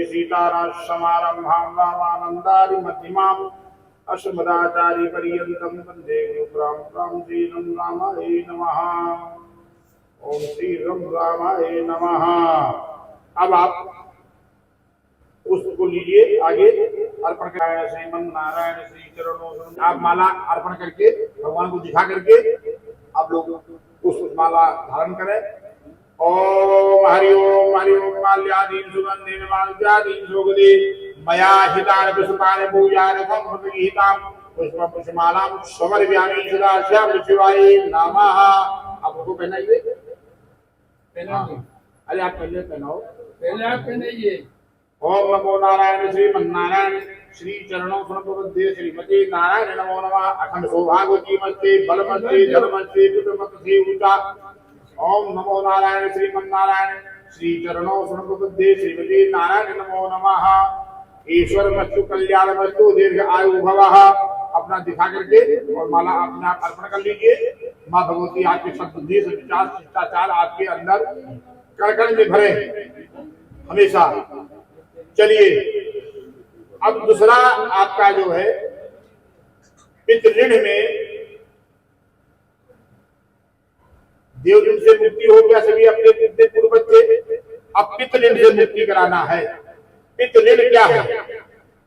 भगवती सीतारामसमारम्भां रामानन्दारि मध्यमाम् अस्मदाचार्य पर्यन्तं वन्दे गुरुपरम्परां श्रीराम रामाय नमः। ओम श्री राम रामाय नमः। अब आप उसको लीजिए आगे अर्पण कराया श्रीमन नारायण श्री चरणों। आप माला अर्पण करके भगवान को दिखा करके आप लोग उस माला धारण करें। ओम हरि ओम माल्यादीन सुगंधीन माल्यादीन सुगंधि मया हितान पुष्पानि पूजार्थं प्रतीहितां पुष्प पुष्पमालां समर्पयामि सदा शिवाय नमः। आपको पहनाइए। अरे आप पहले पहनाओ, पहले आप पहनाइए। ओम नमो नारायण श्रीमन्नारायण श्री चरणों सुनपदे श्रीमती नारायण नमो नमः। अखंड सौभाग्यवती मस्ते बलमस्ते धर्मस्ते पुत्रमस्ते ऊंचा। ओम नमो नारायण श्रीमन्नारायण श्री चरणों सुनपदे श्रीमती नारायण नमो नमः। ईश्वर मस्तु कल्याण मस्तु दीर्घ आयु भवः। अपना दिखा करके और माला अपने आप अर्पण कर लीजिए। माँ भगवती आपके सद्बुद्धि सविचार शिष्टाचार आपके अंदर कण में भरे हमेशा। चलिए अब दूसरा आपका जो है पितृ ऋण में देव ऋण से मुक्ति हो गया सभी अपने पितृ पूर्वज से। अब पितृ ऋण से मुक्ति कराना है। पितृ ऋण क्या है?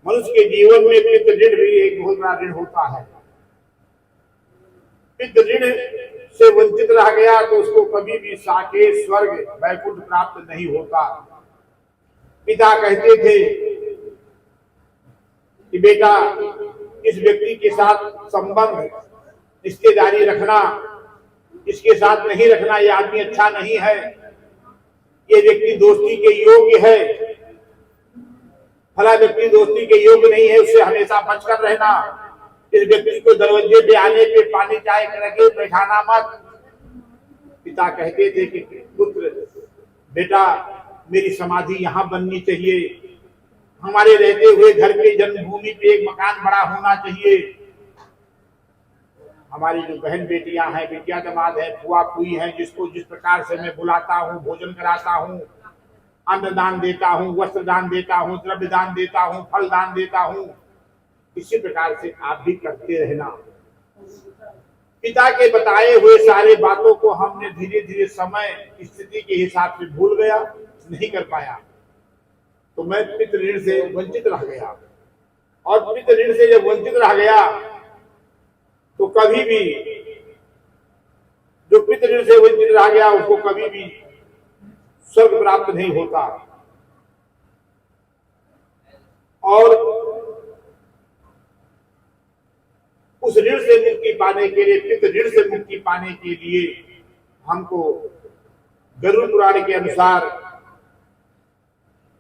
मनुष्य के जीवन में पितृ ऋण भी एक बहुत बड़ा ऋण होता है। पितृ ऋण से वंचित रह गया तो उसको कभी भी साकेत स्वर्ग वैकुंठ प्राप्त नहीं होता। पिता कहते थे कि बेटा इस व्यक्ति के साथ संबंध रिश्तेदारी रखना, इसके साथ नहीं रखना, ये आदमी अच्छा नहीं है, ये व्यक्ति दोस्ती के योग्य है, फला व्यक्ति दोस्ती के योग्य नहीं है, उससे हमेशा बचकर रहना, इस व्यक्ति को दरवाजे पे आने पे पानी चाय करके बैठाना मत। पिता कहते थे कि पुत्र बेटा मेरी समाधि यहाँ बननी चाहिए, हमारे रहते हुए घर के जन्मभूमि पे एक मकान बड़ा होना चाहिए। हमारी जो बहन बेटियां हैं, बेटियां दामाद है, फुआ फुई हैं, जिसको जिस प्रकार से मैं बुलाता हूँ, भोजन कराता हूँ, अन्न दान देता हूँ, वस्त्र दान देता हूँ, द्रव्य दान देता हूँ, फल दान देता हूँ, इसी प्रकार से आप भी करते रहना। पिता के बताए हुए सारे बातों को हमने धीरे धीरे समय स्थिति के हिसाब से भूल गया, नहीं कर पाया, तो मैं पितृ ऋण से वंचित रह गया। और पितृ ऋण से जब वंचित रह गया तो कभी भी जो पितृ ऋण से वंचित रह गया उसको कभी भी स्वर्ग प्राप्त नहीं होता। और उस ऋण से मुक्ति पाने के लिए, पितृ ऋण से मुक्ति पाने के लिए हमको गरुड़ पुराण के अनुसार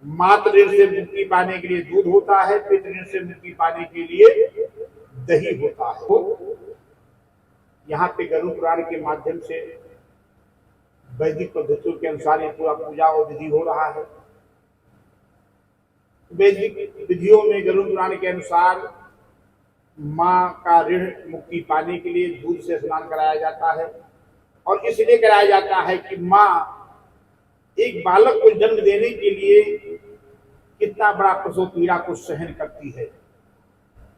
मातृ ऋण से मुक्ति पाने के लिए दूध होता है, पितृ ऋण से मुक्ति पाने के लिए दही होता है। यहाँ पे गरुड़ पुराण के माध्यम से वैदिक पद्धतियों के अनुसार ये पूरा पूजा और विधि हो रहा है। वैदिक विधियों में गरुड़ पुराण के अनुसार माँ का ऋण मुक्ति पाने के लिए दूध से स्नान कराया जाता है। और इसलिए कराया जाता है कि माँ एक बालक को जन्म देने के लिए कितना बड़ा प्रसव पीड़ा को सहन करती है।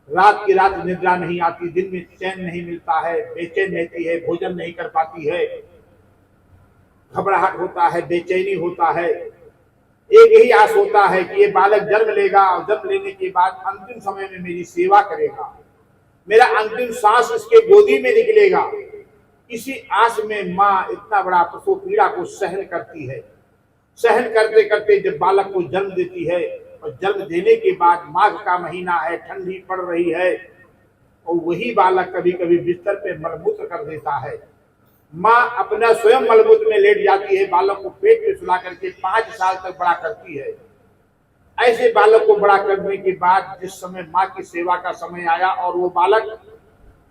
रात की रात निद्रा नहीं आती, दिन में चैन नहीं मिलता है, बेचैन रहती है, भोजन नहीं कर पाती है, घबराहट होता है, बेचैनी होता है। एक यही आस होता है कि ये बालक जन्म लेगा और जन्म लेने के बाद अंतिम समय में मेरी सेवा करेगा, मेरा अंतिम सांस इसके गोदी में निकलेगा। इसी आस में माँ इतना बड़ा प्रसव पीड़ा को सहन करती है। सहन करते करते जब बालक को जन्म देती है और जन्म देने के बाद माघ का महीना है, ठंडी पड़ रही है, और वही बालक कभी कभी बिस्तर पे मलमूत्र कर देता है। माँ अपना स्वयं मलमूत्र में लेट जाती है, बालक को पेट में सुला करके 5 साल तक बड़ा करती है। ऐसे बालक को बड़ा करने के बाद जिस समय माँ की सेवा का समय आया और वो बालक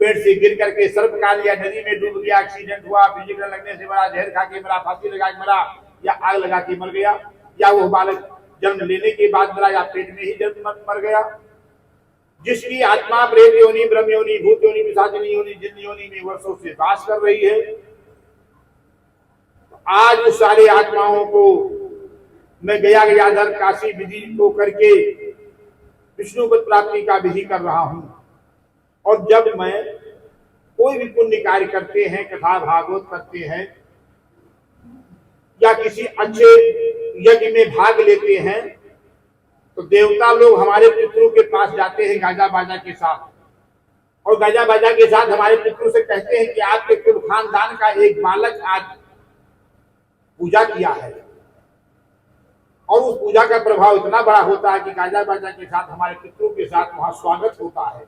पेट से गिर करके सर्प काट या नदी में डूब गया, एक्सीडेंट हुआ, बिजली लगने से मरा, जहर खा के मरा, फांसी लगा के मरा, या आग लगा के मर गया, या वो बालक जन्म लेने के बाद मरा, या पेट में ही जन्म मर गया, जिसकी आत्मा प्रेत योनि, ब्रह्म योनि, भूत योनि, पिशाचिनी योनि, जिन योनि में वर्षों से वास कर रही है, आज सारी आत्माओं को मैं गया गयाधर काशी विधि को करके विष्णुपद प्राप्ति का विधि कर रहा हूं। और जब मैं कोई भी पुण्य कार्य करते हैं, कथा भागवत करते हैं या किसी अच्छे यज्ञ में भाग लेते हैं, तो देवता लोग हमारे पितरों के पास जाते हैं गाजा बाजा के साथ, और गाजा बाजा के साथ हमारे पितरों से कहते हैं कि आपके कुल खानदान का एक बालक आज पूजा किया है। और उस पूजा का प्रभाव इतना बड़ा होता है कि गाजा बाजा के साथ हमारे पितरों के साथ वहां स्वागत होता है,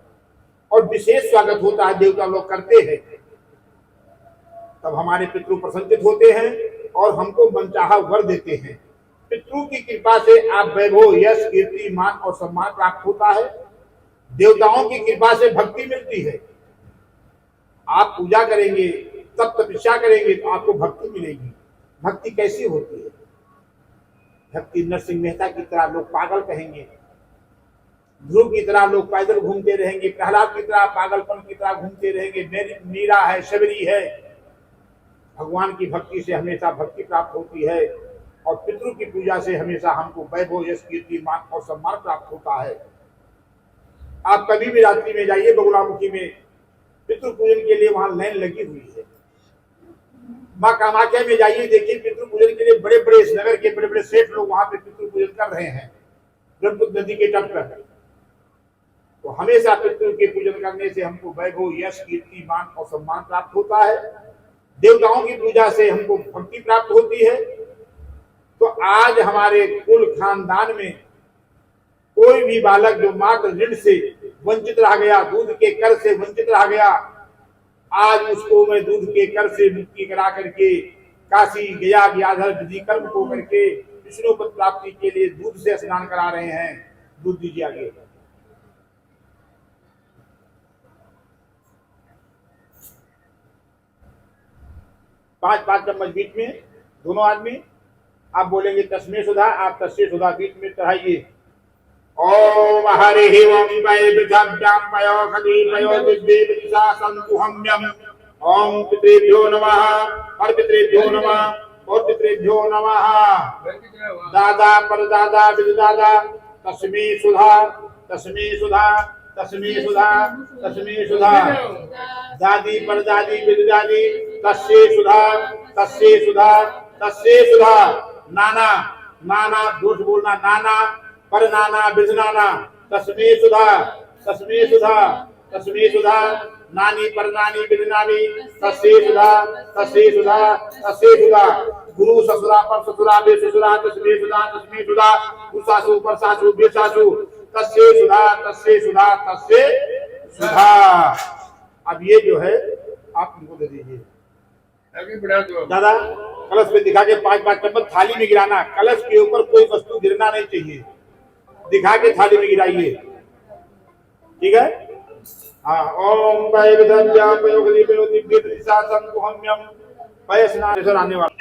और विशेष स्वागत होता है, देवता लोग करते हैं। तब हमारे पितृ प्रसन्नित होते हैं और हमको मनचाहा वर देते हैं। पितरों की कृपा से आप वैभव, यश, कीर्ति, मान और सम्मान प्राप्त होता है। देवताओं की कृपा से भक्ति मिलती है। आप पूजा करेंगे, तब तपस्या करेंगे तो आपको भक्ति मिलेगी। भक्ति कैसी होती है? भक्ति नरसिंह मेहता की तरह लोग पागल कहेंगे, ध्रुव की तरह लोग पैदल घूमते रहेंगे, प्रहलाद की तरह पागलपन की तरह घूमते रहेंगे, मीरा है, शबरी है। भगवान की भक्ति से हमेशा भक्ति प्राप्त होती है, और पितृ की पूजा से हमेशा हमको वैभव, यश, कीर्ति, मान और सम्मान प्राप्त होता है। आप कभी भी रात्रि में जाइए बगुलामुखी में, पितृ पूजन के लिए वहां लाइन लगी हुई है। माँ कामाख्या में जाइए, देखिए पितृ पूजन के लिए बड़े बड़े इस नगर के बड़े बड़े सेठ लोग वहां पे पितृ पूजन कर रहे हैं, ब्रह्मपुत्र नदी के तट पर। तो हमेशा पितृ के पूजन करने से हमको वैभव, यश, कीर्ति, मान और सम्मान प्राप्त होता है। देवताओं की पूजा से हमको भक्ति प्राप्त होती है। तो आज हमारे कुल खानदान में कोई भी बालक जो मात्र ऋण से वंचित रह गया, दूध के कर से वंचित रह गया, आज उसको मैं दूध के कर से मुक्ति करा करके काशी गया गयाधर विधि कर्म को करके विष्णुपद प्राप्ति के लिए दूध से स्नान करा रहे हैं। दूध दीजिए आगे। पांच चम्मच बीच में, दोनों आदमी। आप बोलेंगे तस्मे सुधा, आप तस्से सुधा बीच में चढ़ाइए। ओम हरि ओम वैभ्याम पयो खदी पयो दिव्य दिशा संतुहम्यम। ओम पितृभ्यो नमः, हर पितृभ्यो नमः और पितृभ्यो नमः। दादा परदादा विदादा तस्मे सुधा, तस्मे सुधा, तस्मे सुधा, तस्मे सुधा। दादी परदादी विदादी तस्से सुधा, तस्से सुधा, तस्से सुधा। नाना, नाना दोष बोलना, नाना पर नाना बिजनाना तस्मे सुधा, तस्मे सुधा, तस्मे सुधा। नानी पर नानी बिजनानी तस्से सुधा, तस्से सुधा, तस्से सुधा। गुरु ससुरा पर ससुरा बे ससुरा तस्मे सुधा, तस्मे सुधा। सासू पर सासू बे सासू तस्से सुधा, तस्से सुधा, तस्से सुधा। अब ये जो है आप उनको दे दीजिए। दादा कलश पे दिखा के 5 चम्मच थाली में गिराना। कलश के ऊपर कोई वस्तु गिरना नहीं चाहिए, दिखा के थाली में गिराइए, ठीक है? हाँ। ओम वैभ्याम पयो खदी पयो दिव्य दिशा संतुहम्यम। पय स्नान आने वाला।